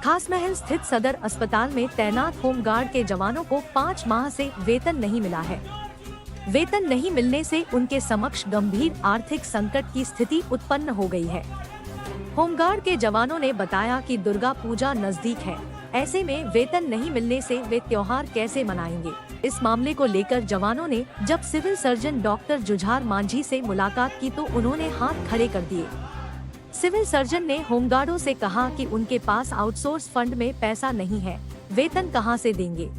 खासमहल स्थित सदर अस्पताल में तैनात होमगार्ड के जवानों को 5 माह से वेतन नहीं मिला है। वेतन नहीं मिलने से उनके समक्ष गंभीर आर्थिक संकट की स्थिति उत्पन्न हो गई है। होमगार्ड के जवानों ने बताया कि दुर्गा पूजा नजदीक है, ऐसे में वेतन नहीं मिलने से वे त्योहार कैसे मनाएंगे। इस मामले को लेकर जवानों ने जब civil surgeon doctor Jujhar Manjhi से मुलाकात की तो उन्होंने हाथ खड़े कर दिए। सिविल सर्जन ने होमगार्डों से कहा कि उनके पास आउटसोर्स फंड में पैसा नहीं है, वेतन कहां से देंगे।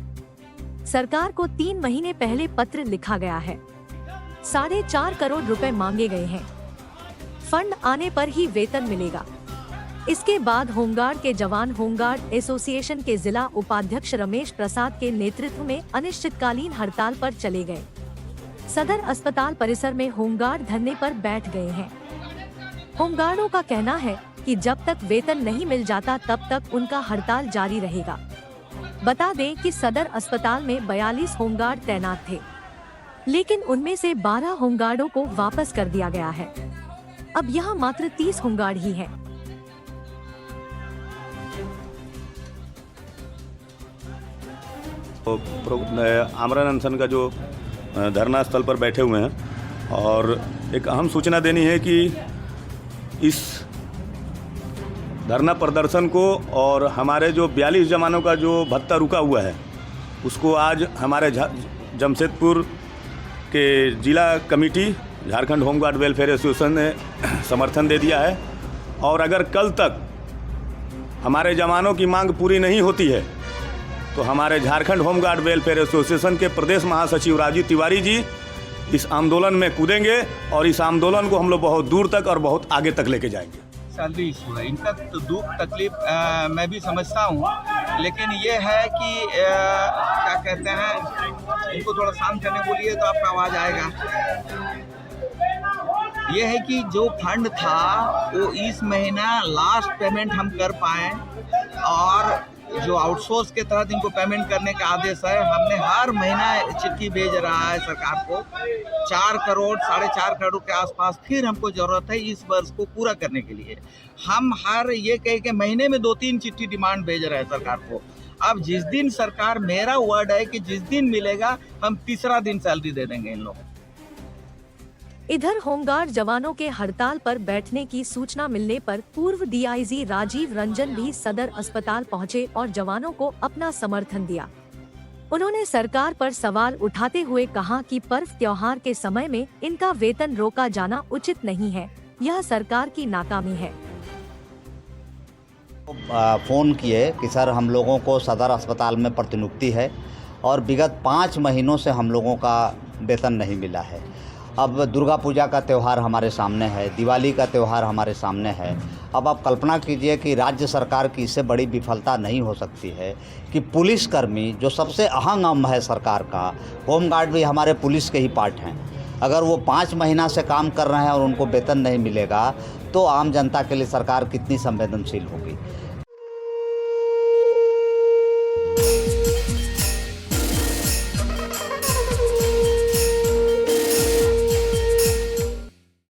सरकार को 3 महीने पहले पत्र लिखा गया है, 4.5 करोड़ रुपए मांगे गए हैं, फंड आने पर ही वेतन मिलेगा। इसके बाद होमगार्ड के जवान होमगार्ड एसोसिएशन के जिला उपाध्यक्ष रमेश प्रसाद के नेतृत्व में अनिश्चितकालीन हड़ताल पर चले गए। सदर अस्पताल परिसर में होमगार्ड धरने पर बैठ गए हैं। होमगार्डों का कहना है कि जब तक वेतन नहीं मिल जाता तब तक उनका हड़ताल जारी रहेगा। बता दें कि सदर अस्पताल में 42 होमगार्ड तैनात थे, लेकिन उनमें से 12 होमगार्डों को वापस कर दिया गया है। अब यहाँ मात्र 30 होमगार्ड ही हैं। आमरण अनशन का जो धरना स्थल पर बैठे हुए हैं और एक अहम सूचना देनी है कि इस धरना प्रदर्शन को और हमारे जो 42 जवानों का जो भत्ता रुका हुआ है उसको आज हमारे जमशेदपुर के जिला committee Jharkhand home guard welfare association ने समर्थन दे दिया है। और अगर कल तक हमारे जवानों की मांग पूरी नहीं होती है तो हमारे झारखंड होमगार्ड वेलफेयर एसोसिएशन के प्रदेश महासचिव राजीव तिवारी जी इस आंदोलन में कूदेंगे और इस आंदोलन को हम लोग बहुत दूर तक और बहुत आगे तक लेके जाएंगे। सैलरी इशू है, इनका तो दुख तकलीफ मैं भी समझता हूँ, लेकिन ये है कि क्या कहते हैं, इनको थोड़ा शांत करने बोलिए तो आपका आवाज़ आएगा। ये है कि जो फंड था वो इस महीना लास्ट पेमेंट हम कर पाएँ और जो आउटसोर्स के तहत इनको पेमेंट करने का आदेश है, हमने हर महीना चिट्ठी भेज रहा है सरकार को। 4 करोड़ 4.5 करोड़ के आसपास फिर हमको ज़रूरत है इस वर्ष को पूरा करने के लिए। हम हर ये कह के महीने में 2-3 चिट्ठी डिमांड भेज रहे हैं सरकार को। अब जिस दिन सरकार, मेरा वर्ड है कि जिस दिन मिलेगा हम तीसरा दिन सैलरी दे देंगे इन लोगों को। इधर होमगार्ड जवानों के हड़ताल पर बैठने की सूचना मिलने पर पूर्व डीआईजी राजीव रंजन भी सदर अस्पताल पहुंचे और जवानों को अपना समर्थन दिया। उन्होंने सरकार पर सवाल उठाते हुए कहा कि पर्व त्योहार के समय में इनका वेतन रोका जाना उचित नहीं है, यह सरकार की नाकामी है। फ़ोन किए कि सर हम लोगों को सदर अस्पताल में प्रतिनियुक्ति है और विगत 5 महीनों से हम लोगों का वेतन नहीं मिला है। अब दुर्गा पूजा का त्यौहार हमारे सामने है, दिवाली का त्यौहार हमारे सामने है। अब आप कल्पना कीजिए कि राज्य सरकार की इससे बड़ी विफलता नहीं हो सकती है कि पुलिसकर्मी जो सबसे अहम अंग है सरकार का, होमगार्ड भी हमारे पुलिस के ही पार्ट हैं, अगर वो 5 महीना से काम कर रहे हैं और उनको वेतन नहीं मिलेगा तो आम जनता के लिए सरकार कितनी संवेदनशील होगी।